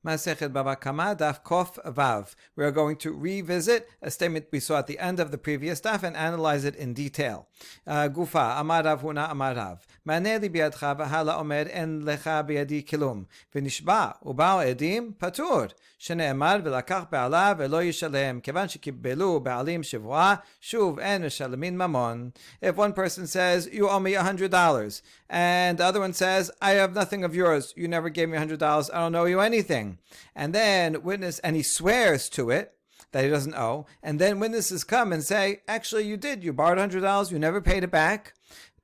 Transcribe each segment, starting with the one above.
Masechet Baba Kama, Daf Kof Vav. We are going to revisit a statement we saw at the end of the previous daf and analyze it in detail. Gufa, Amar Rav Huna Amar Rav. Maneh li biyadcha v'hala omer en lecha biyadi kilum. V'nishba ubao edim patur. Shene'emar v'lakach be'alav ve'lo yishalem. Kevan shekibbelu be'alim shivua, shuv en v'shalamin mamon. If one person says, you owe me $100, and the other one says, I have nothing of yours. You never gave me $100. I don't owe you anything. And then and he swears to it that he doesn't owe. And then witnesses come and say, actually, you did. You borrowed $100. You never paid it back.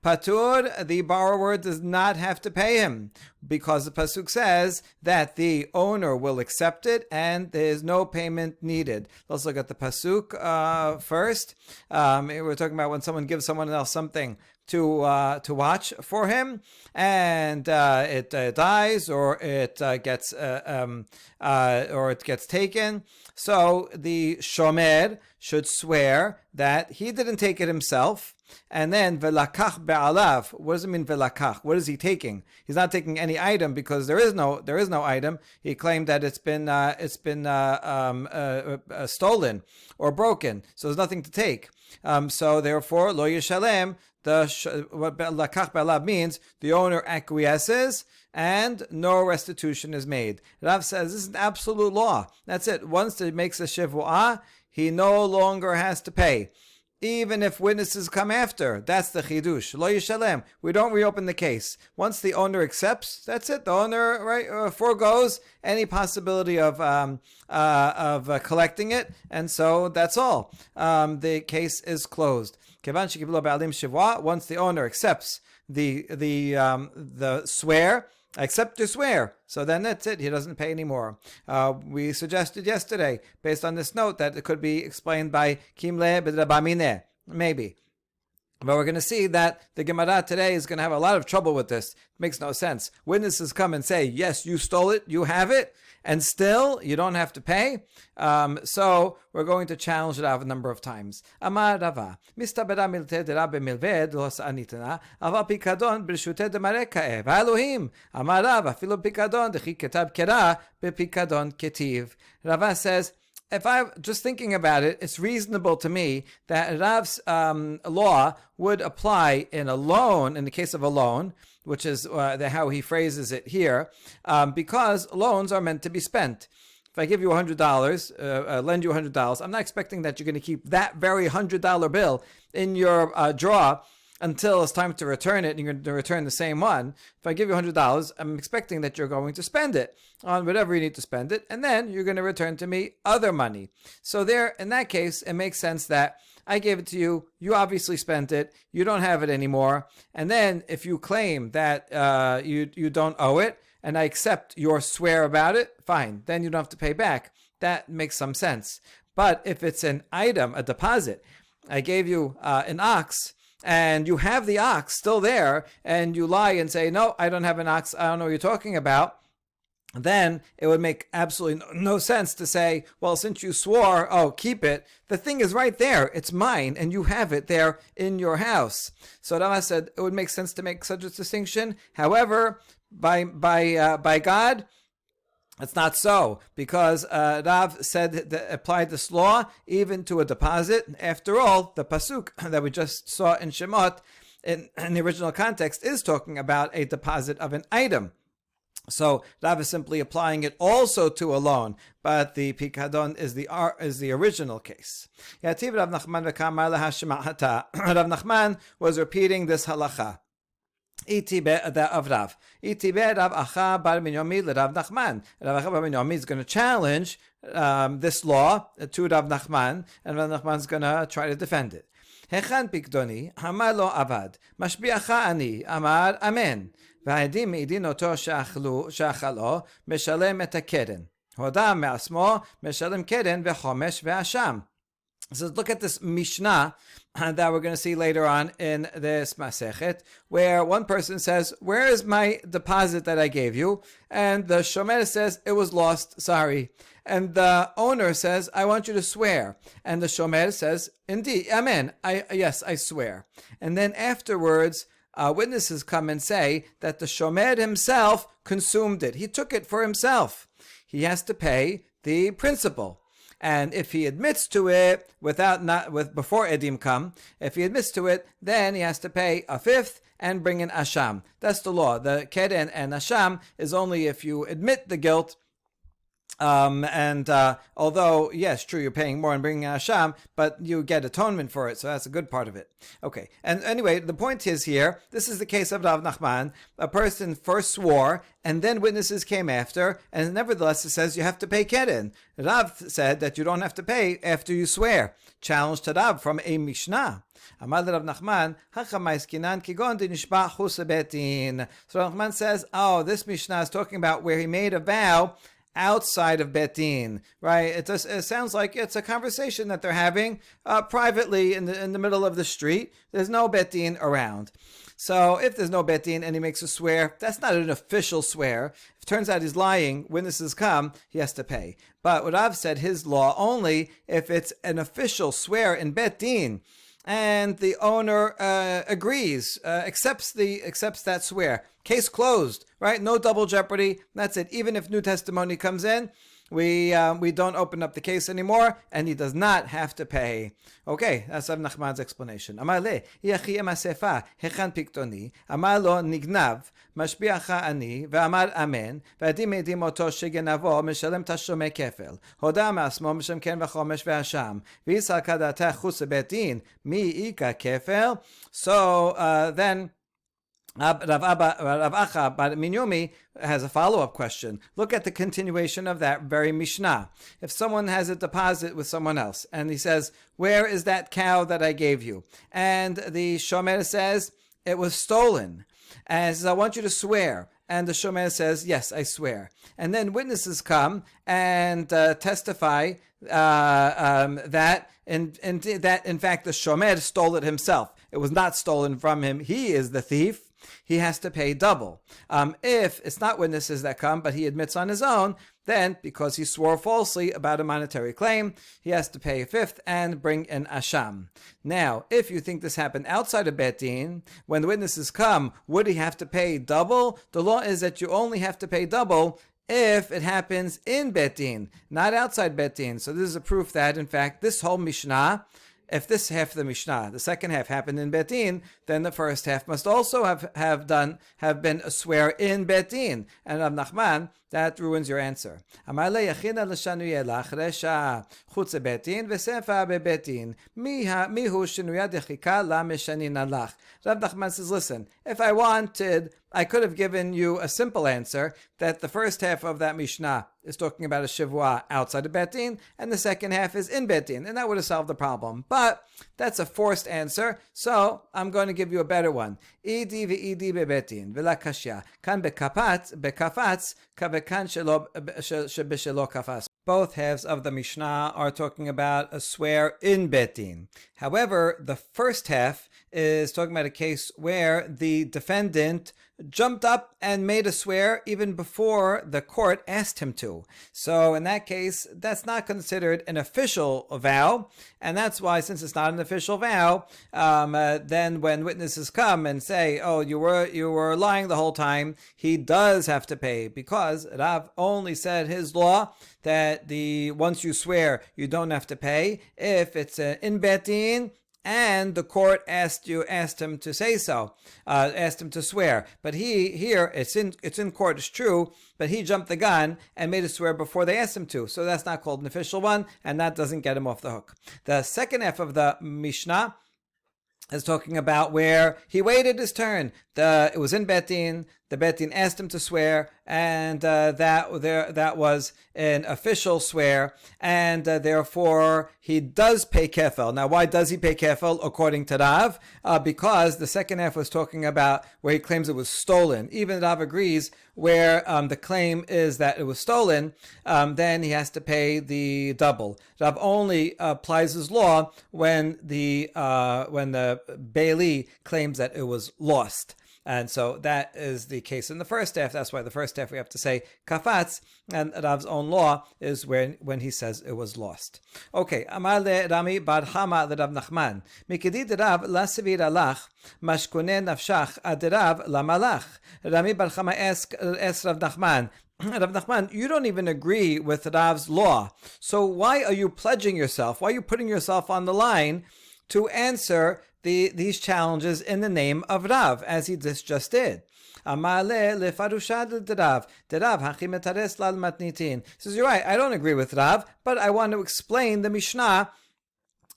Patur, the borrower does not have to pay him because the pasuk says that the owner will accept it and there is no payment needed. Let's look at the pasuk first. We're talking about when someone gives someone else something to watch for him, and it dies or it gets taken. So the shomer should swear that he didn't take it himself. And then velakach be'alav. What does it mean velakach? What is he taking? He's not taking any item because there is no item. He claimed that it's been stolen or broken, so there's nothing to take. So therefore, lo yishalem. What velakach be'alav means, the owner acquiesces and no restitution is made. Rav says this is an absolute law. That's it. Once he makes a shivu'ah, he no longer has to pay. Even if witnesses come after, that's the chidush. Lo yishalem. We don't reopen the case. Once the owner accepts, that's it. The owner foregoes any possibility of collecting it, and so that's all. The case is closed. Once the owner accepts the swear, accept to swear. So then that's it. He doesn't pay anymore. We suggested yesterday, based on this note, that it could be explained by Kimle b'drabamine. Maybe. But we're going to see that the Gemara today is going to have a lot of trouble with this. It makes no sense. Witnesses come and say, yes, you stole it, you have it, and still you don't have to pay. So we're going to challenge it out a number of times. Amar Rava, mistabera milte de Rabbe milved lo sa'anitana, ava pikadon b'rshute de marekae, v'Elohim. Amar Rava, filo pikadon dechi ketab kera b'pikadon ketiv. Rava says, if I'm just thinking about it, it's reasonable to me that Rav's law would apply in a loan, in the case of a loan, which is how he phrases it here, because loans are meant to be spent. If I give you $100, lend you $100, I'm not expecting that you're going to keep that very $100 bill in your drawer until it's time to return it, and you're going to return the same one. If I give you $100, I'm expecting that you're going to spend it on whatever you need to spend it, and then you're going to return to me other money. So there, in that case, it makes sense that I gave it to you, you obviously spent it, you don't have it anymore, and then if you claim that you don't owe it, and I accept your swear about it, fine, then you don't have to pay back. That makes some sense. But if it's an item, a deposit, I gave you an ox, and you have the ox still there, and you lie and say, no, I don't have an ox, I don't know what you're talking about, then it would make absolutely no sense to say, well, since you swore, keep it. The thing is right there. It's mine, and you have it there in your house. So Rava said it would make sense to make such a distinction. However, by God, it's not so, because Rav said that applied this law even to a deposit. After all, the pasuk that we just saw in Shemot, in the original context, is talking about a deposit of an item. So Rav is simply applying it also to a loan, but the pikadon is the original case. Yativ Rav Nachman v'kamar lahashma'ata. Rav Nachman was repeating this halacha. Of Rav. Rav Acha bar Yomi Rav Nachman. Rav Acha bar Yomi is going to challenge this law to Rav Nachman, and Rav Nachman is going to try to defend it. Hechan pikdoni, amar lo avad. Mashbi'acha ani, amar amen. והעדים מעידין אותו שאכלו, משלם את הקרן. הודה מעצמו, משלם קרן וחומש ואשם. So look at this Mishnah that we're going to see later on in this Masechet, where one person says, where is my deposit that I gave you? And the Shomer says, it was lost, sorry. And the owner says, I want you to swear. And the Shomer says, indeed, amen, yes, I swear. And then afterwards, witnesses come and say that the Shomer himself consumed it. He took it for himself. he has to pay the principal. And if he admits to it before Edim come, if he admits to it, then he has to pay a fifth and bring in Asham. That's the law. The Keren and Asham is only if you admit the guilt. Although, yes, true, you're paying more and bringing Asham, but you get atonement for it, so that's a good part of it. Okay, and anyway, the point is here, this is the case of Rav Nachman. A person first swore, and then witnesses came after, and nevertheless it says you have to pay Keren. Rav said that you don't have to pay after you swear. Challenge to Rav from a Mishnah. Amar Rav Nachman, so Rav Nachman says, oh, this Mishnah is talking about where he made a vow outside of Bet Din, right? It sounds like it's a conversation that they're having privately in the middle of the street. There's no Bet Din around. So if there's no Bet Din and he makes a swear, that's not an official swear. If it turns out he's lying, witnesses come, he has to pay. But what I've said, his law only if it's an official swear in Bet Din, and the owner agrees, accepts that swear. Case closed, right? No double jeopardy. That's it. Even if new testimony comes in, we don't open up the case anymore, and he does not have to pay. Okay, that's Rav Nachman's explanation. Amar le, yachi emasefa hechan piktoni. Amar lo nignav mashbiacha ani ve'amar amen ve'adim edim oto shegenavo mishalem tashomei kefel hoda ma'asmo mishem ken v'chomesh ve'asham v'yisal kadata chus betin mi ika kefel. So then Rav Acha bar Yomi has a follow-up question. Look at the continuation of that very Mishnah. If someone has a deposit with someone else, and he says, where is that cow that I gave you? And the Shomer says, it was stolen. And says, I want you to swear. And the Shomer says, yes, I swear. And then witnesses come and testify that in fact the Shomer stole it himself. It was not stolen from him. He is the thief. He has to pay double. If it's not witnesses that come, but he admits on his own, then because he swore falsely about a monetary claim, he has to pay a fifth and bring in Asham. Now, if you think this happened outside of Bet Din, when the witnesses come, would he have to pay double? The law is that you only have to pay double if it happens in Bet Din, not outside Bet Din. So this is a proof that, in fact, this whole Mishnah, if this half of the Mishnah, the second half happened in Bet Din, then the first half must also have been a swear in Bet Din. And Rav Nachman, that ruins your answer. Amar le yachina l'shanuyelach resha chutz Bet Din v'sefa beBet Din mihu shinuyah dechika la mishanin alach. Rav Nachman says, listen, if I wanted, I could have given you a simple answer that the first half of that Mishnah is talking about a shivua outside of Bet Din, and the second half is in Bet Din, and that would have solved the problem. But that's a forced answer, so I'm going to give you a better one. Idi ve'idi beBet Din v'la kashya kan bekafats kavekan shebeshelo kafas. Both halves of the Mishnah are talking about a swear in Bet Din. However, the first half is talking about a case where the defendant jumped up and made a swear even before the court asked him to. So in that case, that's not considered an official vow, and that's why, since it's not an official vow, then when witnesses come and say, "Oh, you were lying the whole time," he does have to pay, because Rav only said his law that once you swear, you don't have to pay if it's in Bet Din and the court asked him to say so, asked him to swear. But here it's in court, it's true, but he jumped the gun and made a swear before they asked him to. So that's not called an official one, and that doesn't get him off the hook. The second half of the Mishnah is talking about where he waited his turn. It was in Bet Din. The Bet Din asked him to swear, and that was an official swear, and therefore he does pay kefel. Now, why does he pay kefel according to Rav? Because the second half was talking about where he claims it was stolen. Even Rav agrees where the claim is that it was stolen, then he has to pay the double. Rav only applies his law when the bailee claims that it was lost. And so that is the case in the first half. That's why the first half we have to say kafatz, and Rav's own law is when he says it was lost. Okay, Amar le Rami bar Chama le Rav Nachman. Mikidid Rav la sevir alach mashkune nafshach ad Rav la malach. Rami bar Chama asked Rav Nachman, Rav Nachman, you don't even agree with Rav's law. So why are you pledging yourself? Why are you putting yourself on the line to answer these challenges in the name of Rav, as he just did? He says, you're right, I don't agree with Rav, but I want to explain the Mishnah,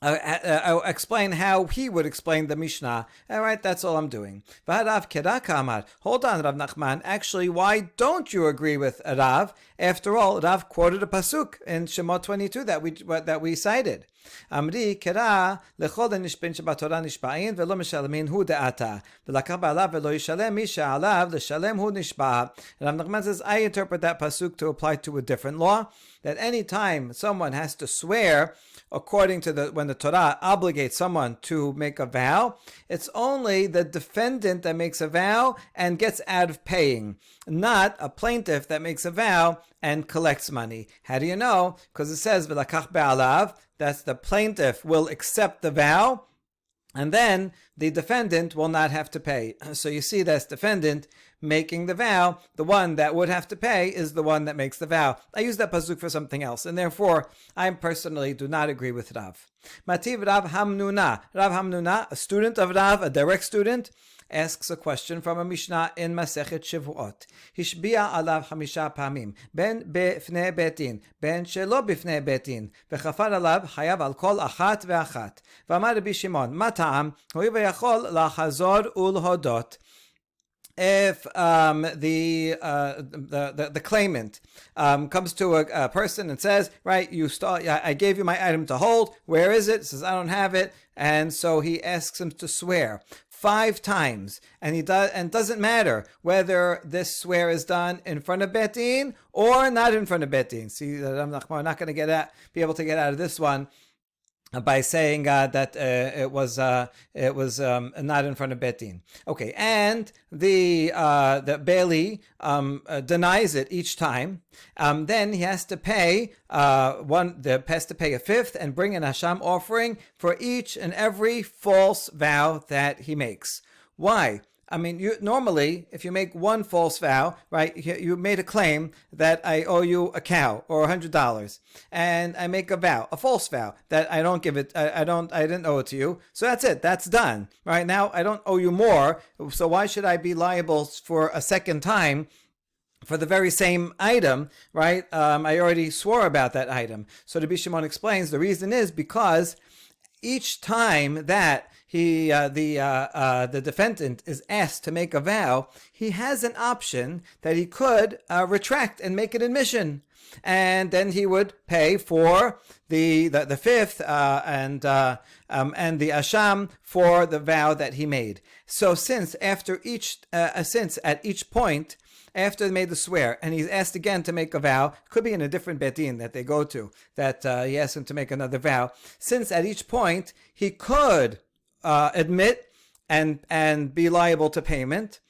explain how he would explain the Mishnah. All right, that's all I'm doing. Hold on, Rav Nachman. Actually, why don't you agree with Rav? After all, Rav quoted a pasuk in Shemot 22 that we cited. Amri kera lechol nishpin shebatorah nishba'in velo mishalamin hu de'ata v'lakach ba'alav velo yishalem mi she'alav l'shalem hu nishba'. Rav Nachman says, I interpret that pasuk to apply to a different law, that any time someone has to swear according to when the Torah obligates someone to make a vow, it's only the defendant that makes a vow and gets out of paying, not a plaintiff that makes a vow and collects money. How do you know? Because it says v'lakach ba'alav, that's the plaintiff will accept the vow, and then the defendant will not have to pay. So you see, that's defendant making the vow. The one that would have to pay is the one that makes the vow. I use that pasuk for something else, and therefore I personally do not agree with Rav. Mativ Rav Hamnuna. Rav Hamnuna, a student of Rav, a direct student, asks a question from a Mishnah in Masechet Shavuot. Hishbiya alav hamisha pamim, ben befnei betin, ben shelo befnei betin, v'chafar alav hayav al kol achat ve'achat. V'amar Rabbi Shimon, ma ta'am, hui v'yachol lachazor ulhodot. If the claimant comes to a person and says, right, I gave you my item to hold, where is it? He says, I don't have it, and so he asks him to swear 5 times, and doesn't matter whether this swear is done in front of Bet Din or not in front of Bet Din. See, I'm not going to be able to get out of this one by saying that it was not in front of Bet Din. Okay, and the Bailey denies it each time. Then he has to pay a fifth and bring an Hasham offering for each and every false vow that he makes. Why? I mean, normally, if you make one false vow, right, you made a claim that I owe you a cow or $100, and I make a vow, a false vow, that I don't give it, I didn't owe it to you, so that's it, that's done. Right now, I don't owe you more, so why should I be liable for a second time for the very same item, right? I already swore about that item. So Rabbi Shimon explains the reason is because each time that the defendant is asked to make a vow, he has an option that he could retract and make an admission, and then he would pay for the fifth and the asham for the vow that he made. So since at each point, after they made the swear, and he's asked again to make a vow, could be in a different Bet Din that they go to, that he asked him to make another vow. Since at each point he could admit and be liable to payment,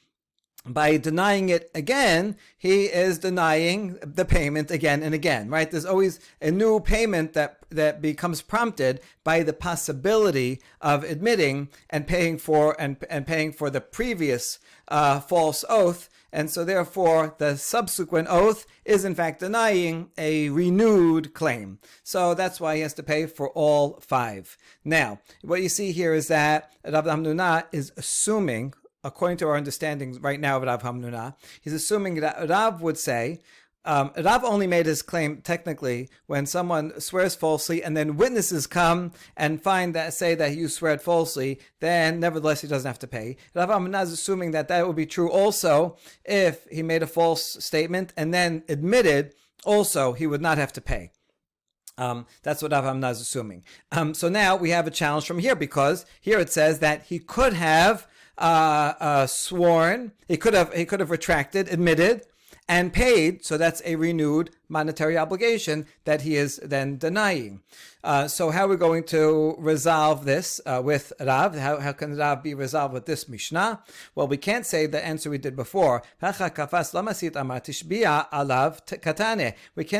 by denying it again, he is denying the payment again and again, right? There's always a new payment that becomes prompted by the possibility of admitting and paying for the previous false oath. And so therefore, the subsequent oath is in fact denying a renewed claim. So that's why he has to pay for all 5. Now, what you see here is that Rav Hamnuna is assuming, according to our understanding right now of Rav Hamnuna, he's assuming that Rav would say, Rav only made his claim technically when someone swears falsely and then witnesses come and say that you swear falsely, then nevertheless he doesn't have to pay. Rav Hamnuna is assuming that would be true also if he made a false statement and then admitted, also he would not have to pay. That's what Rav Hamnuna is assuming. So now we have a challenge from here, because here it says that he could have sworn, he could have retracted, admitted, and paid, so that's a renewed monetary obligation that he is then denying. So how are we going to resolve this with Rav? How can Rav be resolved with this Mishnah? Well, we can't say the answer we did before. We can't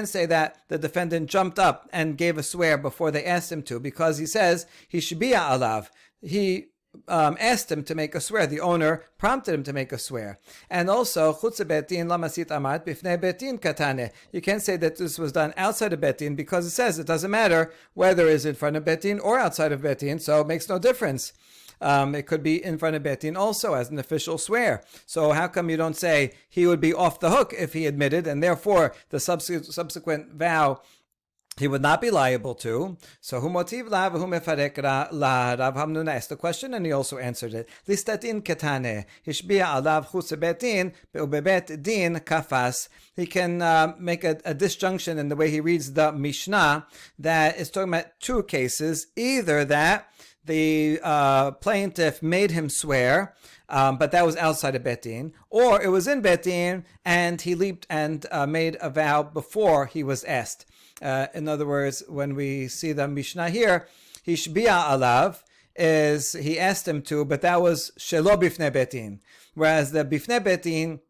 say that the defendant jumped up and gave a swear before they asked him to, because he says, he shbiya alav. He asked him to make a swear. The owner prompted him to make a swear. And also, chutz betin lamasit amat bifnei betin katane. You can't say that this was done outside of betin because it says it doesn't matter whether it's in front of betin or outside of betin, so it makes no difference. It could be in front of betin also as an official swear. So how come you don't say he would be off the hook if he admitted, and therefore the subsequent vow he would not be liable to? So hu motiv la v'hu mefarek la. Rav Hamnuna asked the question and he also answered it. Listatin ketane hishbia alav chutz betin be'ubebet din kafas. He can make a disjunction in the way he reads the Mishnah that is talking about two cases. Either that the plaintiff made him swear, but that was outside of betin, or it was in betin and he leaped and made a vow before he was asked. In other words, when we see the Mishnah here, hishbia alav is he asked him to, but that was shelo bifnei betin, whereas the bifnei betin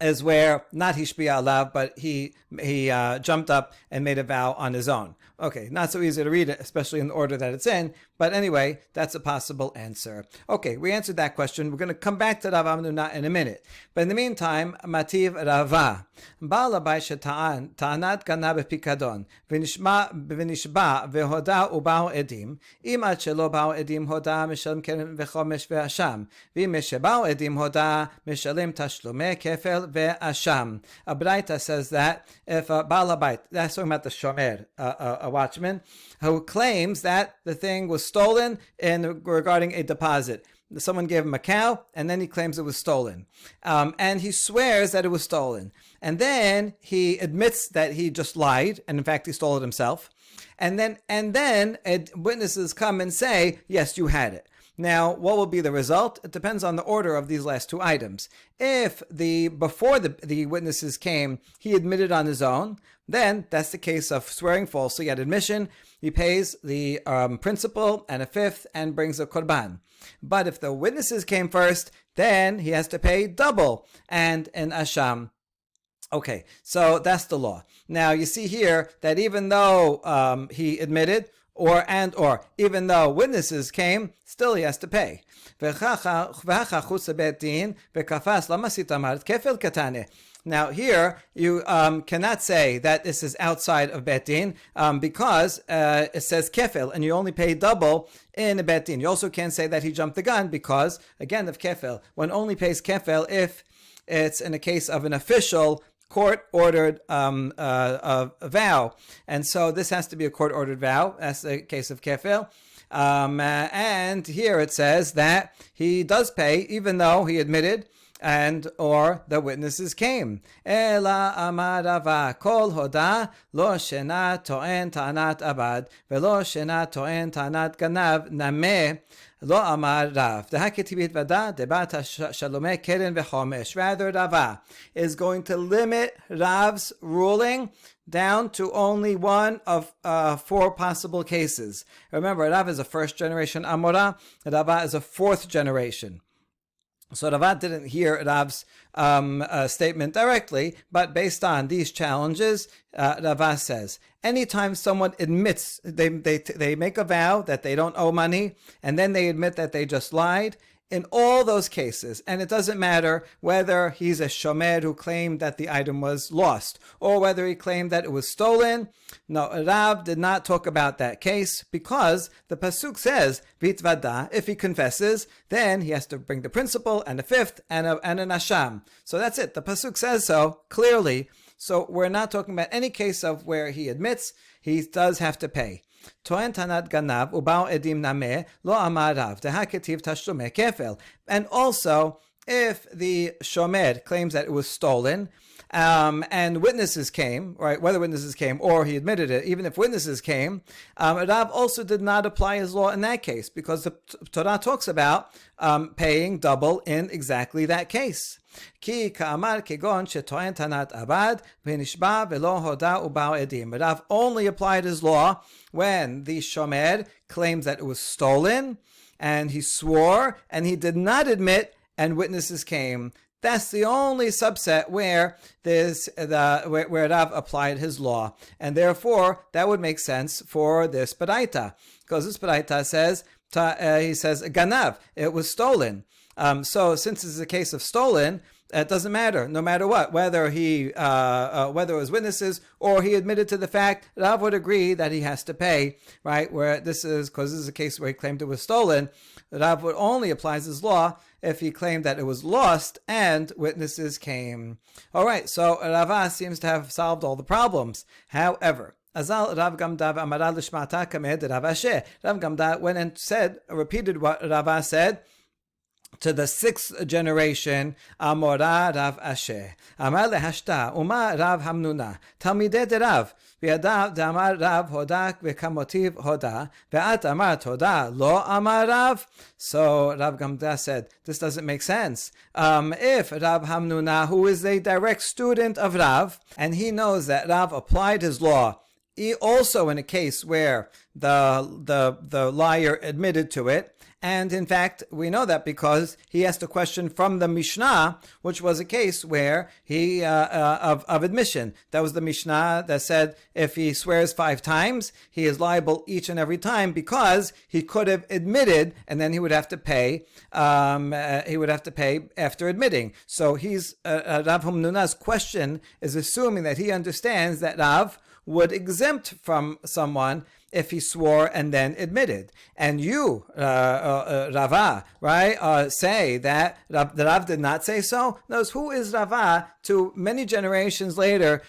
is where not hishbia alav, but he jumped up and made a vow on his own. Okay, not so easy to read it, especially in the order that it's in. But anyway, that's a possible answer. Okay, we answered that question. We're going to come back to Rav Hamnuna in a minute. But in the meantime, Mativ Rava. Baal Abai ta'anat gana b'pikadon v'nishba v'hoda u'ba'u edim im ad shelo ba'u edim hoda mishalem keren v'chomesh ve'asham v'im sheba'u edim hoda mishalem tashlumei kefel ve'asham. A Braita says that if a Baal Abai, that's talking about the shomer, a watchman, who claims that the thing was stolen in regarding a deposit. Someone gave him a cow, and then he claims it was stolen. And he swears that it was stolen. And then he admits that he just lied, and in fact he stole it himself. And then witnesses come and say, yes, you had it. Now, what will be the result? It depends on the order of these last two items. If before the witnesses came, he admitted on his own, then that's the case of swearing falsely at admission. He pays the principal and a fifth and brings a korban. But if the witnesses came first, then he has to pay double and an asham. Okay, so that's the law. Now, you see here that even though he admitted, or even though witnesses came, still he has to pay. Now here, you cannot say that this is outside of Bet Din because it says kefil, and you only pay double in a Bet Din. You also can't say that he jumped the gun because, again, of kefil. One only pays kefil if it's in a case of an official court-ordered vow. And so this has to be a court-ordered vow. That's the case of kefil. And here it says that he does pay even though he admitted and or the witnesses came. Ela amar Rava kol hoda lo shena to'en ta'anat abad velo shena to'en ta'anat ganav nameh lo amar Rav. Dehaketibit vada debat shalomeh keren v'chomesh. Rather, Rava is going to limit Rav's ruling down to only one of four possible cases. Remember, Rav is a first-generation Amora. Rava is a fourth generation. So Rava didn't hear Rav's statement directly, but based on these challenges, Rava says, anytime someone admits, they make a vow that they don't owe money, and then they admit that they just lied, in all those cases, and it doesn't matter whether he's a shomer who claimed that the item was lost, or whether he claimed that it was stolen. No, Rav did not talk about that case, because the pasuk says, Vitvada, if he confesses, then he has to bring the principal, and a fifth, and an asham. So that's it. The pasuk says so, clearly. So we're not talking about any case of where he admits, he does have to pay. To'en tanat ganav ubao edim nameh lo amar Rav dehaketiv tashlumei kefel. And also, if the shomer claims that it was stolen, and witnesses came, right? Whether witnesses came or he admitted it, even if witnesses came, Rav also did not apply his law in that case because the Torah talks about paying double in exactly that case. Ki ka'amar kegon sheto'en tanat abad v'nishba v'lo hoda ubao edim. Rav only applied his law when the shomer claims that it was stolen and he swore and he did not admit and witnesses came. That's the only subset where where Rav applied his law, and therefore that would make sense for this Baraita, because this Baraita says He says, Ganav, it was stolen. So since it's a case of stolen, it doesn't matter, no matter what, whether it was witnesses or he admitted to the fact. Rav would agree that he has to pay, right? Where this is a case where he claimed it was stolen. Rav would only applies his law if he claimed that it was lost and witnesses came. All right, so Rava seems to have solved all the problems. However, Azal Rav Gamda Amara Lishmata Kamed Rav Ashe. Rav Gamda went and repeated what Rava said to the sixth generation, Amora Rav Ashe. Amar lehashta, Uma Rav Hamnuna, Talmidei de Rav, V'yadav d'amar Rav Hodak v'kamotiv Hoda, Ve'at amar Hoda, Lo amar Rav. So Rav Gamda said, this doesn't make sense. If Rav Hamnuna, who is a direct student of Rav, and he knows that Rav applied his law, also in a case where the liar admitted to it, and in fact, we know that because he asked a question from the Mishnah, which was a case where he of admission. That was the Mishnah that said if he swears 5 times, he is liable each and every time because he could have admitted, and then he would have to pay. He would have to pay after admitting. So Rav Hamnuna's question is assuming that he understands that Rav would exempt from someone if he swore and then admitted. And you, Rava, right, say that Rav did not say so? Notice, who is Rava to many generations later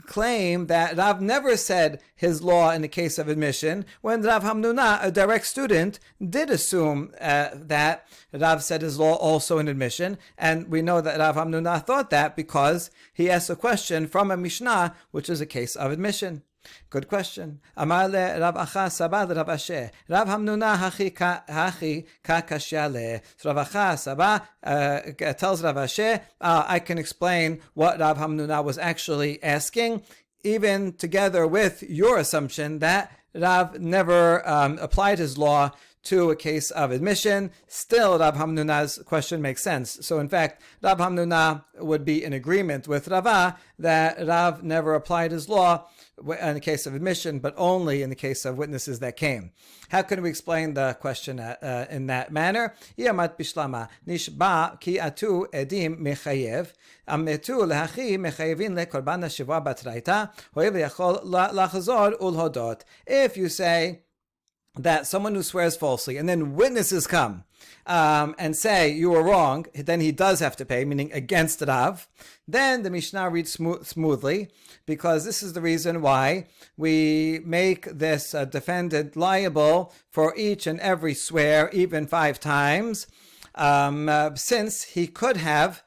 claim that Rav never said his law in the case of admission, when Rav Hamnuna, a direct student, did assume that Rav said his law also in admission, and we know that Rav Hamnuna thought that because he asked a question from a Mishnah, which is a case of admission. Good question. Amar le Rav Acha Sabah Rav Ashe. Rav Hamnuna hachi ka kashya le. So Rav Acha Sabah tells Rav Ashe, I can explain what Rav Hamnuna was actually asking, even together with your assumption that Rav never applied his law to a case of admission. Still, Rav Hamnuna's question makes sense. So in fact, Rav Hamnuna would be in agreement with Rava that Rav never applied his law in the case of admission, but only in the case of witnesses that came. How can we explain the question in that manner? Yamat bishlama nishba ki atu edim mechayev ametu lehachi mechayevin lekorban hashivua batraita hoyev yachol lachazor ulhodot. If you say that someone who swears falsely and then witnesses come and say you were wrong, then he does have to pay, meaning against Rav. Then the Mishnah reads smoothly, because this is the reason why we make this defendant liable for each and every swear, even 5 times, since he could have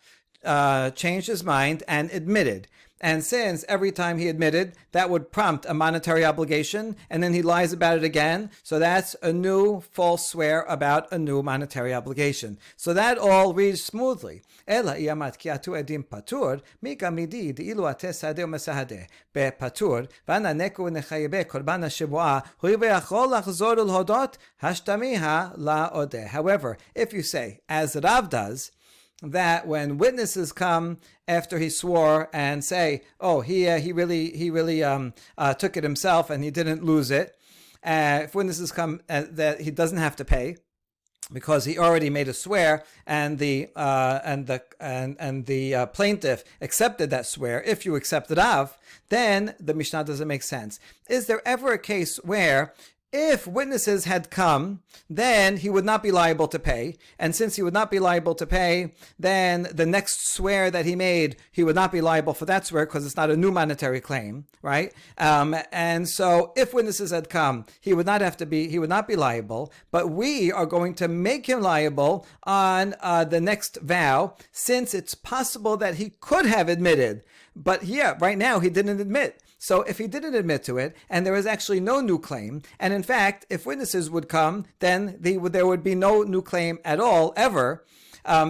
changed his mind and admitted. And since every time he admitted, that would prompt a monetary obligation, and then he lies about it again, so that's a new false swear about a new monetary obligation. So that all reads smoothly. Ela iamat ki atu edim patur, mika midi ilu ate sadeh u'mesahadeh bepatur, v'ana neku nechayebe korban hashivua, hui ve'achol lachzor ulhodot, hashtamiha la'odeh. However, if you say, as Rav does, that when witnesses come after he swore and say, "Oh, he really took it himself and he didn't lose it," if witnesses come that he doesn't have to pay because he already made a swear, and the plaintiff accepted that swear. If you accept Rav, then the Mishnah doesn't make sense. Is there ever a case where if witnesses had come, then he would not be liable to pay. And since he would not be liable to pay, then the next swear that he made, he would not be liable for that swear because it's not a new monetary claim, right? And so if witnesses had come, he would not be liable, but we are going to make him liable on the next vow, since it's possible that he could have admitted, but right now he didn't admit. So if he didn't admit to it, and there is actually no new claim, and in fact, if witnesses would come, then there would be no new claim at all, ever.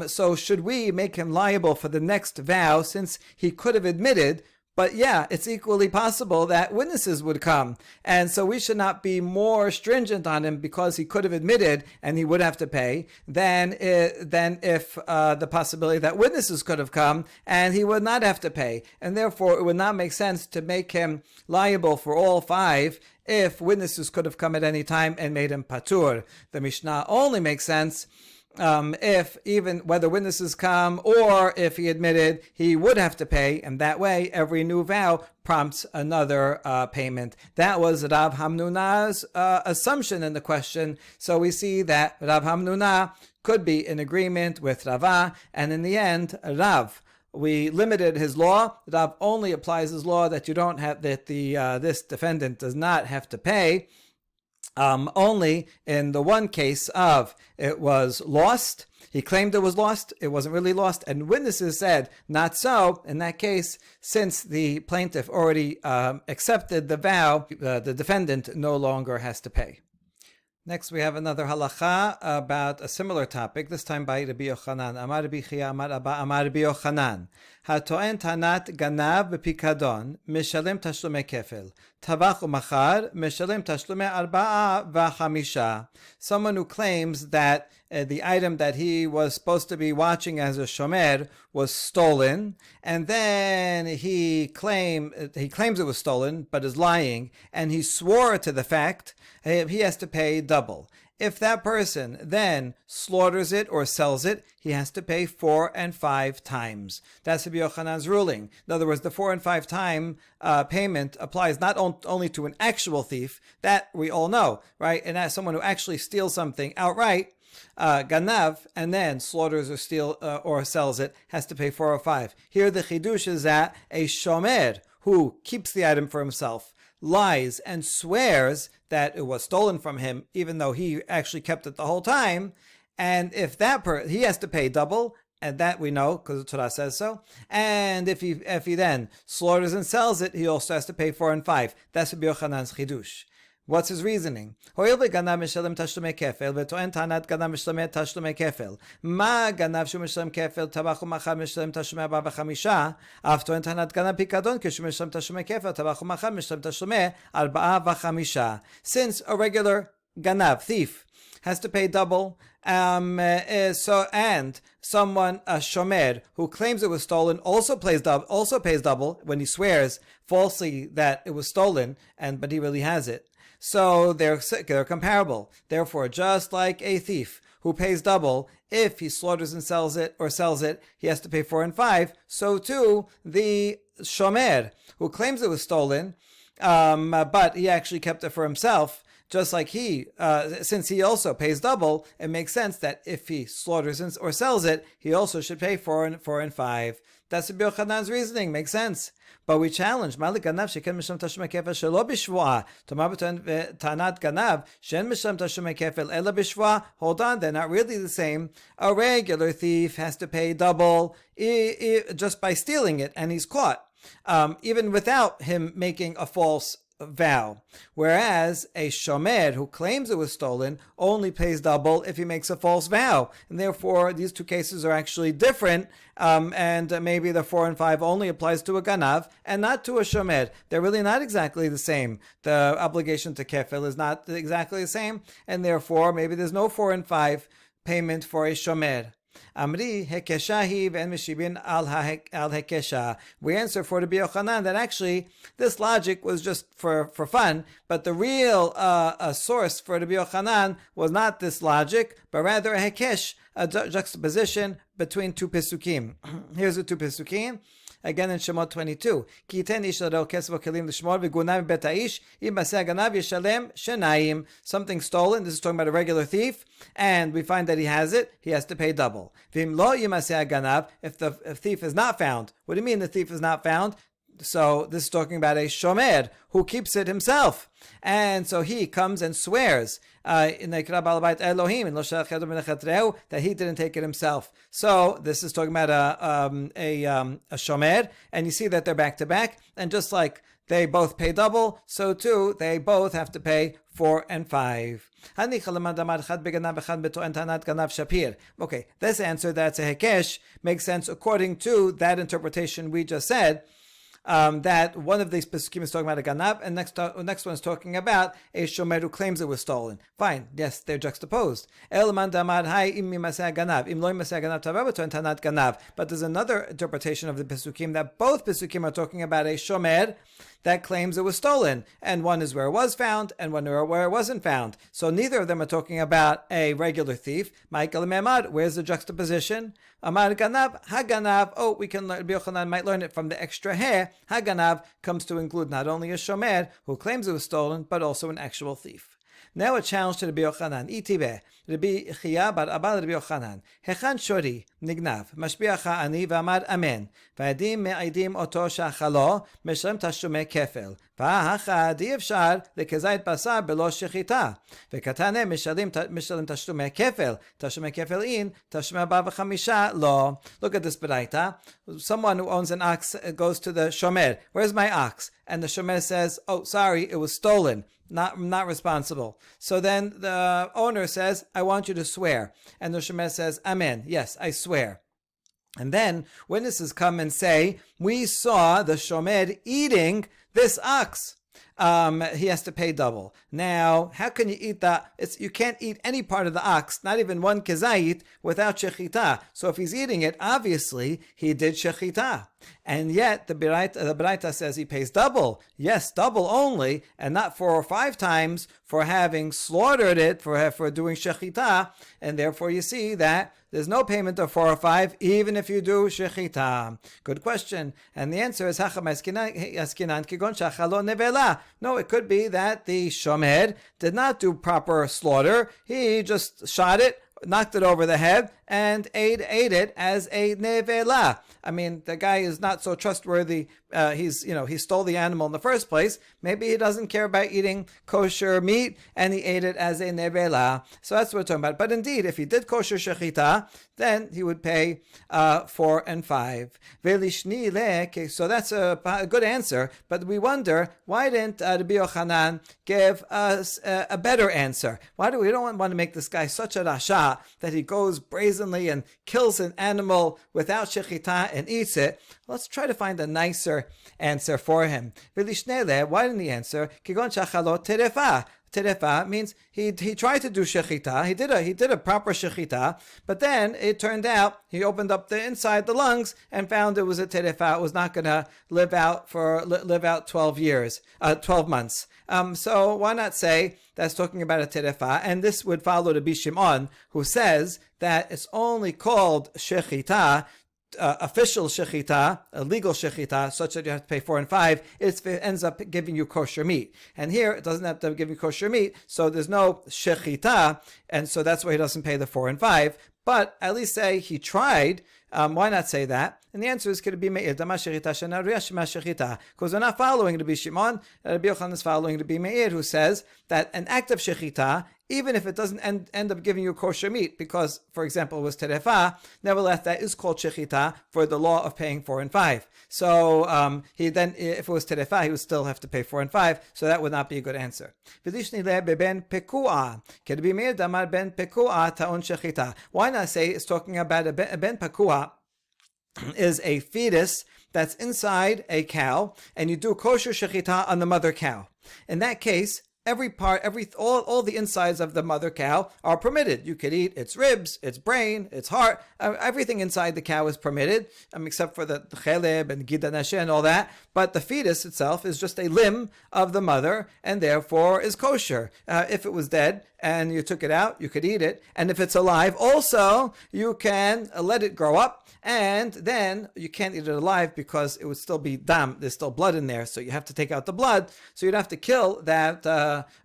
So should we make him liable for the next vow, since he could have admitted, But yeah, it's equally possible that witnesses would come. And so we should not be more stringent on him because he could have admitted and he would have to pay than if the possibility that witnesses could have come and he would not have to pay. And therefore, it would not make sense to make him liable for all 5 if witnesses could have come at any time and made him patur. The Mishnah only makes sense if even whether witnesses come or if he admitted he would have to pay, and that way every new vow prompts another payment. That was Rav Hamnuna's assumption in the question. So we see that Rav Hamnuna could be in agreement with Rava, and in the end, we limited his law. Rav only applies his law that you don't have this defendant does not have to pay. Only in the one case of it was lost. He claimed it was lost. It wasn't really lost. And witnesses said, not so. In that case, since the plaintiff already accepted the vow, the defendant no longer has to pay. Next, we have another halacha about a similar topic, this time by Rabbi Yochanan. Amar Rabbi Chia, Amar Abba, Amar Rabbi Yochanan. Hatoen tanat ganav b'pikadon, mishalem tashlume kefel. Tavach u'machar, mishalem tashlume arba'a v'chamisha. Someone who claims that the item that he was supposed to be watching as a shomer was stolen, and then he claims it was stolen, but is lying, and he swore to the fact, he has to pay double. If that person then slaughters it or sells it, he has to pay 4 and 5 times. That's Rabbi Yochanan's ruling. In other words, the 4 and 5 time payment applies not only to an actual thief, that we all know, right? And as someone who actually steals something outright, ganav, and then slaughters or steals or sells it, has to pay 4 or 5. Here the chidush is that a shomer who keeps the item for himself lies and swears that it was stolen from him, even though he actually kept it the whole time. And if he has to pay double, and that we know because the Torah says so. And if he then slaughters and sells it, he also has to pay 4 and 5. That's Rabbi Yochanan's chidush. What's his reasoning? Hoil v'ganav mishalem tashlumei kefel, v'toen tanat ganav mishalem tashlumei kefel. Ma ganav shu mishalem kefel, tabach u'machar mishalem tashlumei 4 ו-5, אף טוען טענת גנב פיקדון, כשהוא משלם תשלומי כפל, טבח ומחר משלם תשלומי 4 ו-5. Since a regular ganav, thief, has to pay double, and someone, a shomer, who claims it was stolen, also pays double when he swears falsely that it was stolen, but he really has it. So they're comparable. Therefore, just like a thief who pays double, if he slaughters and sells it, he has to pay 4 and 5. So too, the shomer who claims it was stolen, but he actually kept it for himself, just like since he also pays double, it makes sense that if he slaughters or sells it, he also should pay 4 and 5. That's Rabbi Yochanan's reasoning. Makes sense. But we challenge. Malik ganav sheken mishlam tashumei kefel shelo b'shvuah. Tomar tanat ganav shen mishlam tashumei kefel ela b'shvuah. Hold on, they're not really the same. A regular thief has to pay double just by stealing it, and he's caught, even without him making a false vow. Whereas a shomer who claims it was stolen only pays double if he makes a false vow. And therefore, these two cases are actually different. And maybe the 4 and 5 only applies to a ganav and not to a shomer. They're really not exactly the same. The obligation to kefil is not exactly the same. And therefore, maybe there's no 4 and 5 payment for a shomer. Amri hekeshahi v'en mishibin al hekesha. We answer for Rabbi Yochanan that actually this logic was just for fun, but the real source for Rabbi Yochanan was not this logic, but rather a hekesh, a juxtaposition between 2 pesukim. Here's the 2 pesukim. Again in Shemot 22. Something stolen, this is talking about a regular thief, and we find that he has it, he has to pay double. If the thief is not found, what do you mean the thief is not found? So this is talking about a shomer who keeps it himself. And so he comes and swears that he didn't take it himself. So this is talking about a shomer, and you see that they're back to back. And just like they both pay double, so too they both have to pay 4 and 5. Okay, this answer that's a hekesh makes sense according to that interpretation we just said. that one of these pesukim is talking about a ganav, and next one is talking about a shomer who claims it was stolen. Fine, yes, they're juxtaposed. But there's another interpretation of the pesukim that both pesukim are talking about a shomer that claims it was stolen, and one is where it was found, and one where it wasn't found. So neither of them are talking about a regular thief. Michael Memad, where's the juxtaposition? Amar Ganav, Haganav. Oh, we can learn. Rabbi Yochanan might learn it from the extra hair. Haganav comes to include not only a shomer who claims it was stolen, but also an actual thief. Now a challenge to Rabbi Yochanan. Itibe, Rabbi Chia bar Abba Rabbi Yochanan. Hechan shori nignav. Mashbiach ani v'amad amen. V'adim me'aidim oto shachalo. Meshalem tashume kefel. V'hacha di efshar lekezayit basar belo shechita. V'katane meshalem tashume kefel. Tashume kefel in. Tashume abba v'chamisha lo. Look at this beraita. Someone who owns an ox goes to the shomer. Where's my ox? And the shomer says, oh, sorry, it was stolen. Not responsible. So then the owner says, I want you to swear. And the shomer says, Amen. Yes, I swear. And then witnesses come and say, we saw the shomer eating this ox. He has to pay double. Now, how can you eat that? You can't eat any part of the ox, not even one kezayit, without shechita. So if he's eating it, obviously he did shechita. And yet the Beraita says he pays double. Yes, double only, and not 4 or 5 times for having slaughtered it, for doing shechita. And therefore you see that there's no payment of 4 or 5, even if you do shechita. Good question. And the answer is, no, it could be that the shomer did not do proper slaughter. He just shot it, knocked it over the head, and ate it as a nevela. I mean, the guy is not so trustworthy. He stole the animal in the first place. Maybe he doesn't care about eating kosher meat, and he ate it as a nevela. So that's what we're talking about. But indeed, if he did kosher shechita, then he would pay 4 and 5. So that's a good answer. But we wonder, why didn't Rabbi Yochanan give us a better answer? We don't want to make this guy such a rasha that he goes brazenly and kills an animal without shechita and eats it. Let's try to find a nicer answer for him. Why didn't he answer? Terefa means he tried to do shechita. He did a proper shechita, but then it turned out he opened up the inside, the lungs, and found it was a terefa. It was not going to live out 12 months. So why not say that's talking about a terefa? And this would follow Rabbi Shimon, who says that it's only called shechita, official shechita, a legal shechita, such that you have to pay 4 and 5, it ends up giving you kosher meat. And here, it doesn't have to give you kosher meat, so there's no shechita, and so that's why he doesn't pay the 4 and 5. But at least say he tried. Why not say that? And the answer is, could it be me'ir? Because we're not following Rabbi Shimon. Rabbi Yochanan is following Rabbi Meir, who says that an act of shechita, even if it doesn't end up giving you kosher meat, because, for example, it was terefa, nevertheless, that is called shechita for the law of paying 4 and 5. So he then, if it was terefa, he would still have to pay 4 and 5, so that would not be a good answer. Why not say it's talking about a ben pekua? Is a fetus that's inside a cow, and you do kosher shechita on the mother cow. In that case, all the insides of the mother cow are permitted. You could eat its ribs, its brain, its heart, everything inside the cow is permitted, except for the cheleb and gidanashe and all that. But the fetus itself is just a limb of the mother, and therefore is kosher. If it was dead and you took it out, you could eat it. And if it's alive, also, you can let it grow up, and then you can't eat it alive because it would still be dam. There's still blood in there, so you have to take out the blood. So you'd have to kill that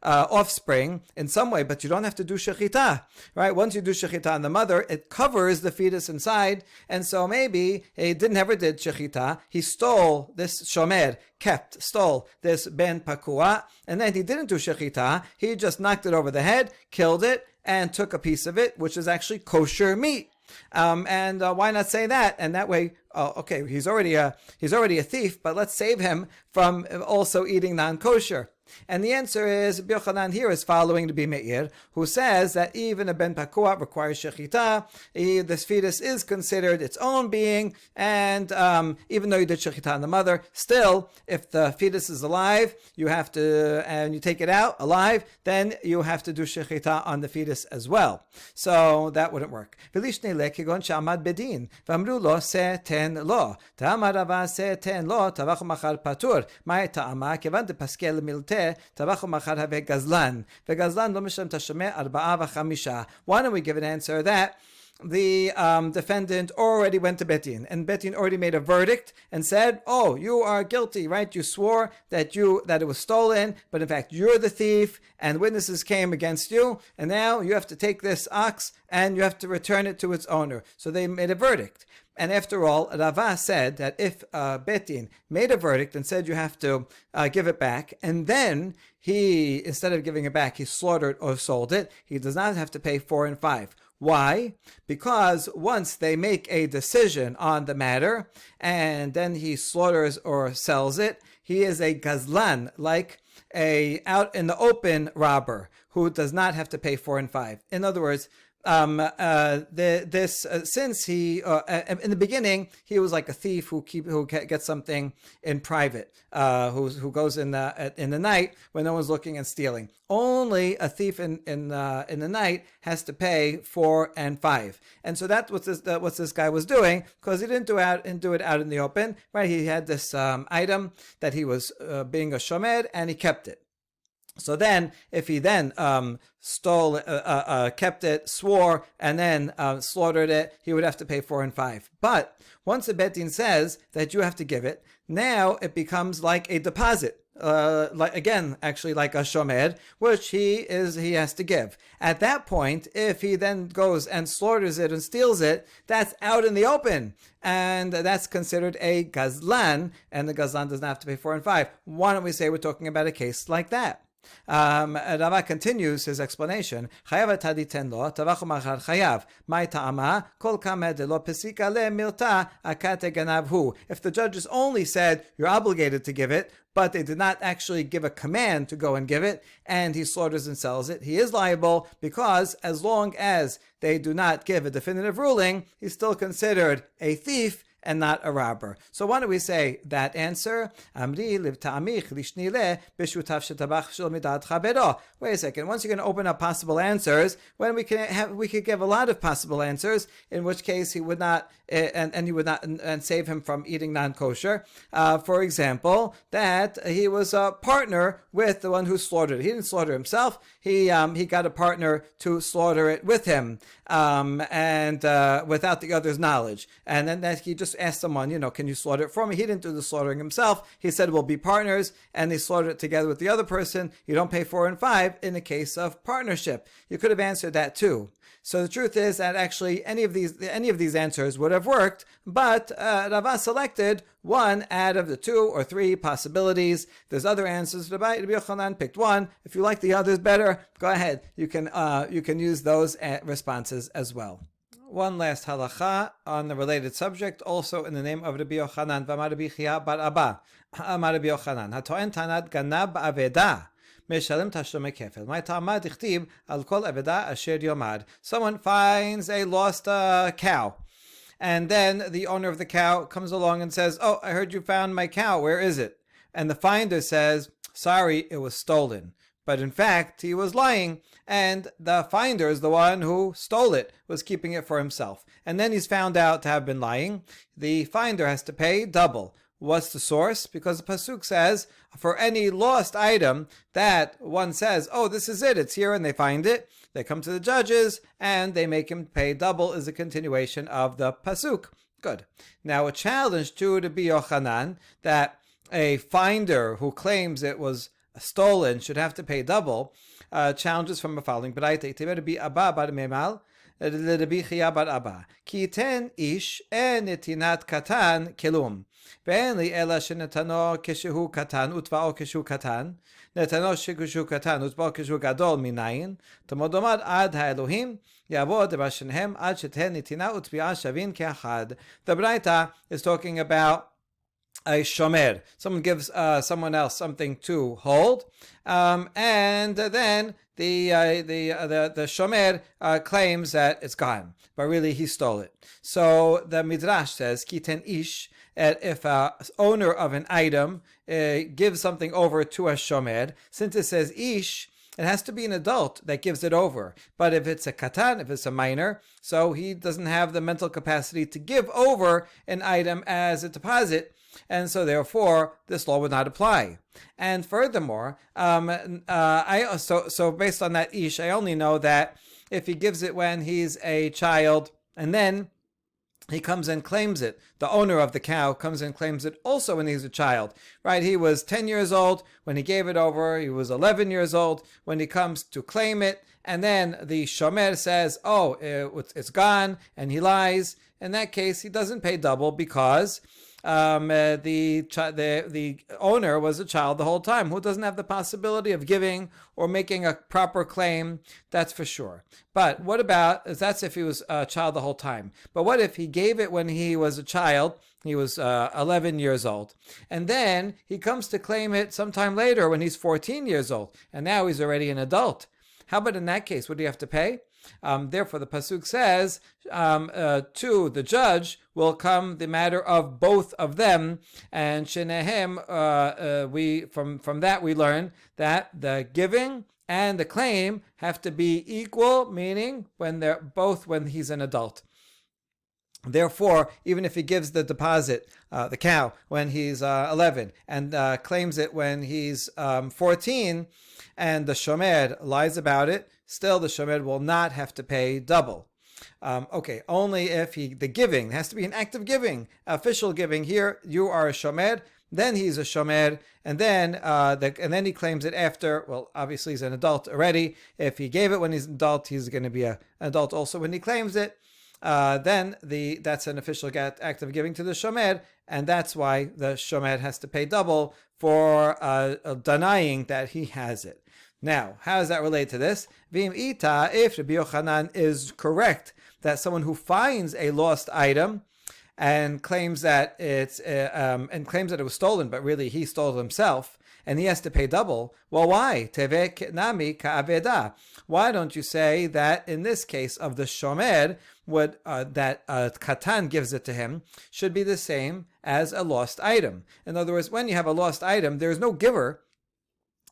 offspring in some way, but you don't have to do shechita, right? Once you do shechita on the mother, it covers the fetus inside, and so maybe he never did shechita. He stole this shomer, stole this ben pakua, and then he didn't do shechita. He just knocked it over the head, killed it, and took a piece of it, which is actually kosher meat. And why not say that? And that way, okay, he's already a thief, but let's save him from also eating non-kosher. And the answer is, Rabbi Yochanan here is following Rabbi Meir, who says that even a ben pakua requires shechita. This fetus is considered its own being, and even though you did shechita on the mother, still, if the fetus is alive, you have to, and you take it out alive, then you have to do shechita on the fetus as well. So that wouldn't work. Why don't we give an answer that the defendant already went to Bet Din, and Bet Din already made a verdict and said, oh, you are guilty, right? You swore that it was stolen, but in fact you're the thief, and witnesses came against you, and now you have to take this ox and you have to return it to its owner. So they made a verdict. And after all, Rava said that if Bet Din made a verdict and said you have to give it back, and then he, instead of giving it back, he slaughtered or sold it, he does not have to pay 4 and 5. Why? Because once they make a decision on the matter, and then he slaughters or sells it, he is a gazlan, like a out in the open robber, who does not have to pay 4 and 5. In other words, since he in the beginning he was like a thief who gets something in private, who goes in the night when no one's looking and stealing. Only a thief in the night has to pay 4 and 5, and so that's what this guy was doing, because he didn't do it out in the open, right? He had this item that he was being a shomer, and he kept it. So then, if he then stole, kept it, swore, and then slaughtered it, he would have to pay 4 and 5. But once the Bet Din says that you have to give it, now it becomes like a deposit. Like a shomer, which he has to give. At that point, if he then goes and slaughters it and steals it, that's out in the open, and that's considered a gazlan, and the gazlan does not have to pay 4 and 5. Why don't we say we're talking about a case like that? Rava continues his explanation. If the judges only said you're obligated to give it, but they did not actually give a command to go and give it, and he slaughters and sells it, he is liable, because as long as they do not give a definitive ruling, he's still considered a thief and not a robber. So why don't we say that answer? Wait a second. Once you're going to open up possible answers, when we could give a lot of possible answers, in which case he would not, and he would not, and save him from eating non-kosher. For example, that he was a partner with the one who slaughtered it. He didn't slaughter himself. He got a partner to slaughter it with him, and without the other's knowledge. And then that he just asked someone, can you slaughter it for me? He didn't do the slaughtering himself. He said, we'll be partners, and they slaughtered it together with the other person. You don't pay 4 and 5 in the case of partnership. You could have answered that too. So the truth is that actually any of these answers would have worked, but Rava selected one out of the 2 or 3 possibilities. There's other answers. Rabbi Yochanan picked one. If you like the others better, go ahead. You can use those responses as well. One last halacha on the related subject, also in the name of Rabbi Yochanan. V'amar Rabbi Chia bar Abba, Amar Rabbi Yochanan, hatoen tanat ganab ba'aveda, meshalim tashlumei kefel. My ta'amad ichtib al kol aveda asher yomad. Someone finds a lost cow, and then the owner of the cow comes along and says, oh, I heard you found my cow. Where is it? And the finder says, sorry, it was stolen. But in fact, he was lying, and the finder is the one who stole it, was keeping it for himself. And then he's found out to have been lying. The finder has to pay double. What's the source? Because the pasuk says, for any lost item that one says, oh, this is it, it's here, and they find it, they come to the judges, and they make him pay double, is a continuation of the pasuk. Good. Now, a challenge to Rabbi Yochanan, that a finder who claims it was stolen should have to pay double, challenges from the following. Rabbi Chia bar Abba, ki ten ish en netinat katan kelum, ve'en li ela shenetano keshehu katan utva'o keshehu katan, netano keshehu katan utva'o keshehu gadol minayin, tamodomad ad ha'elohim, yavod b'shenhem ad sheten netina utvi'a shavin ke'achad. The Braita is talking about a shomer. Someone gives someone else something to hold, and then the shomer claims that it's gone, but really he stole it. So the Midrash says, Kiten ish, if a owner of an item gives something over to a shomer, since it says ish, it has to be an adult that gives it over. But if it's a katan, if it's a minor, so he doesn't have the mental capacity to give over an item as a deposit, and so therefore this law would not apply. And furthermore, so based on that ish, I only know that if he gives it when he's a child, and then he comes and claims it, the owner of the cow comes and claims it also when he's a child, right? He was 10 years old when he gave it over. He was 11 years old when he comes to claim it. And then the shomer says, oh, it's gone, and he lies. In that case, he doesn't pay double because the owner was a child the whole time, who doesn't have the possibility of giving or making a proper claim, that's for sure. But what about, that's if he was a child the whole time. But what if he gave it when he was a child, he was 11 years old, and then he comes to claim it sometime later when he's 14 years old, and now he's already an adult? How about in that case, would he have to pay? Therefore, the pasuk says, to the judge will come the matter of both of them, and shenehem. From that we learn that the giving and the claim have to be equal, meaning when they're both when he's an adult. Therefore, even if he gives the deposit, the cow, when he's 11 and claims it when he's 14, and the shomer lies about it, still the shomer will not have to pay double. Only if the giving has to be an act of giving, official giving. Here, you are a shomer, then he's a shomer, and then he claims it after. Well, obviously he's an adult already. If he gave it when he's an adult, he's going to be an adult also when he claims it. Then that's an official act of giving to the shomer, and that's why the shomer has to pay double for denying that he has it. Now, how does that relate to this? V'im ita, if Rabbi Yochanan is correct that someone who finds a lost item and claims that it was stolen, but really he stole it himself, and he has to pay double. Well, why? Teve nami ka'aveda. Why don't you say that in this case of the shomer, that katan gives it to him should be the same as a lost item? In other words, when you have a lost item, there is no giver.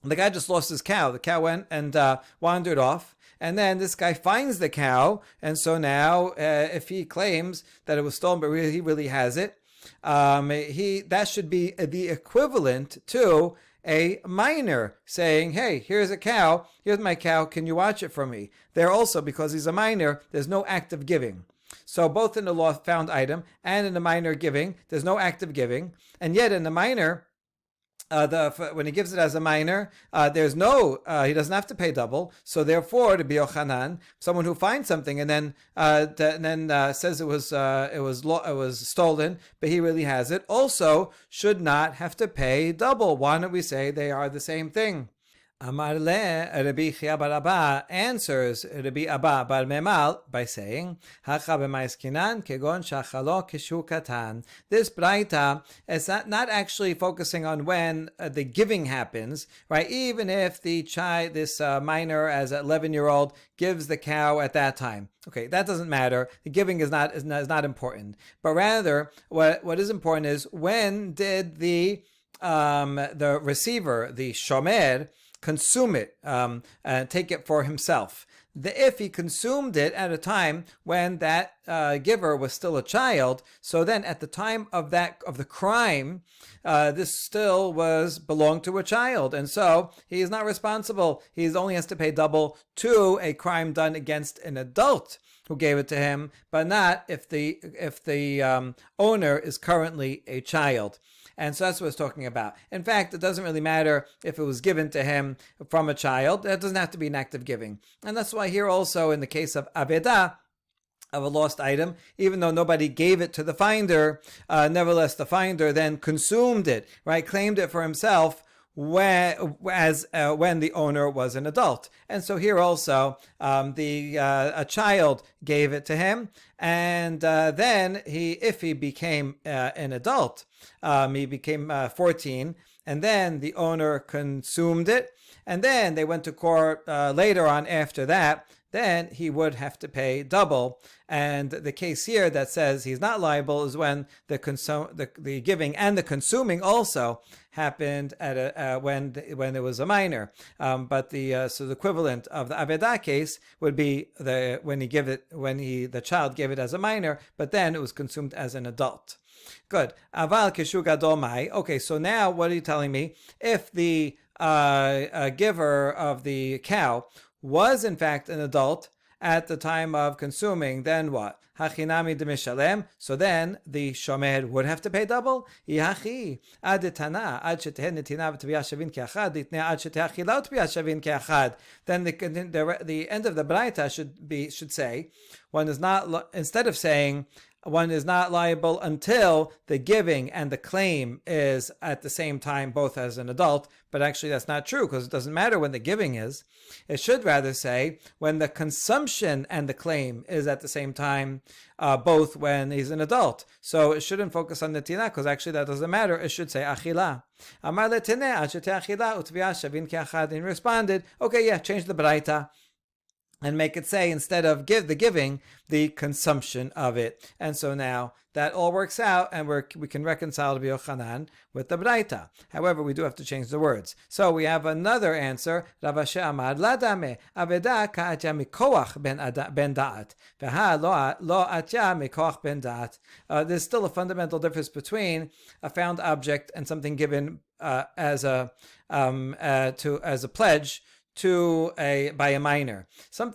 The guy just lost his cow. The cow went and wandered off. And then this guy finds the cow. And so now, if he claims that it was stolen, but he really has it, that should be the equivalent to a minor saying, hey, here's a cow. Here's my cow. Can you watch it for me? There also, because he's a minor, there's no act of giving. So both in the lost found item and in the minor giving, there's no act of giving. And yet in the minor, when he gives it as a minor, there's no, he doesn't have to pay double. So therefore, to be Yochanan, someone who finds something and then says it was stolen, but he really has it, also should not have to pay double. Why don't we say they are the same thing? Amar le Rabbi Chia bar Abba answers Rabbi Abba bar Memal by saying, Hacha b'maiskinan kegon shachalo kishu katan. This braita is not actually focusing on when the giving happens, right? Even if this minor as an 11-year-old gives the cow at that time. Okay, that doesn't matter. The giving is not important. But rather, what is important is when did the receiver, the shomer, consume it and take it for himself. If he consumed it at a time when that giver was still a child, so then at the time of the crime, this still belonged to a child, and so he is not responsible. He only has to pay double to a crime done against an adult who gave it to him, but not if the owner is currently a child. And so that's what it's talking about. In fact, it doesn't really matter if it was given to him from a child. That doesn't have to be an act of giving. And that's why here also in the case of Aveda, of a lost item, even though nobody gave it to the finder, nevertheless the finder then consumed it, right? Claimed it for himself. when the owner was an adult. And so here also, a child gave it to him, and then if he became an adult, he became 14, and then the owner consumed it, and then they went to court later on after that, then he would have to pay double. And the case here that says he's not liable is when the giving and the consuming also happened at when there was a minor. But the equivalent of the Avedah case would be when the child gave it as a minor, but then it was consumed as an adult. Good. Aval kishu gadol mai. Okay, so now what are you telling me? If the giver of the cow was in fact an adult at the time of consuming, then what? Hachinami demishalem. So then the shomer would have to pay double. Yachi adetana ad sheteh netina v'tviyah shavin keachad litnei ad sheteh achila v'tviyah shavin keachad. Then the end of the braita should say one is not, instead of saying one is not liable until the giving and the claim is at the same time, both as an adult. But actually that's not true, because it doesn't matter when the giving is. It should rather say when the consumption and the claim is at the same time, both when he's an adult. So it shouldn't focus on the tina, because actually that doesn't matter. It should say achila. Amar letineh ad sheteh achila u'tviyah shavin keachad. And he responded, okay, yeah, change the braita and make it say, instead of the giving, the consumption of it. And so now that all works out, and we can reconcile Rabbi Yochanan with the Braita. However, we do have to change the words. So we have another answer. Rav Asher amar ladame aveda ka'atya mikoach ben da'at v'ha lo atya mikoach ben da'at. There's still a fundamental difference between a found object and something given as a pledge by a minor.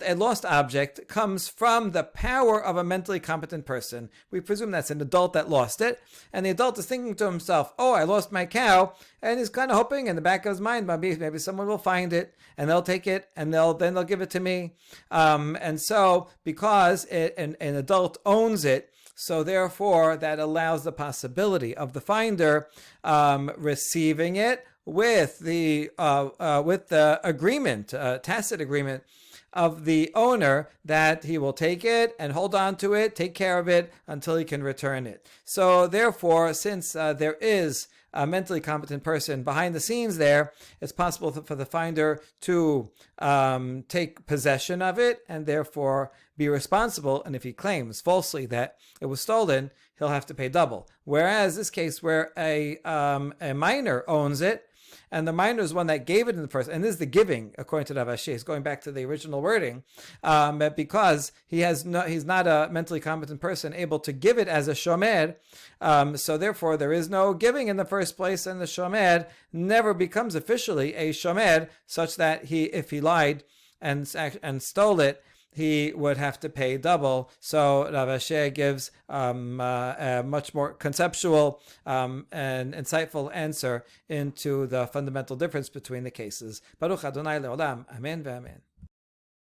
A lost object comes from the power of a mentally competent person. We presume that's an adult that lost it, and the adult is thinking to himself, oh, I lost my cow, and he's kind of hoping in the back of his mind, maybe someone will find it, and they'll take it, and then they'll give it to me. And so, because an adult owns it, so therefore that allows the possibility of the finder receiving it with the agreement, tacit agreement of the owner that he will take it and hold on to it, take care of it until he can return it. So therefore, since there is a mentally competent person behind the scenes there, it's possible for the finder to take possession of it and therefore be responsible. And if he claims falsely that it was stolen, he'll have to pay double. Whereas this case where a minor owns it, and the minor is one that gave it in the first, and this is the giving, according to Rav Ashi. He's going back to the original wording, because he's not a mentally competent person able to give it as a shomer, so therefore there is no giving in the first place, and the shomer never becomes officially a shomer, such that if he lied and stole it, he would have to pay double. So Rav Ashi gives a much more conceptual and insightful answer into the fundamental difference between the cases. Baruch Adonai le'olam. Amen ve'amen.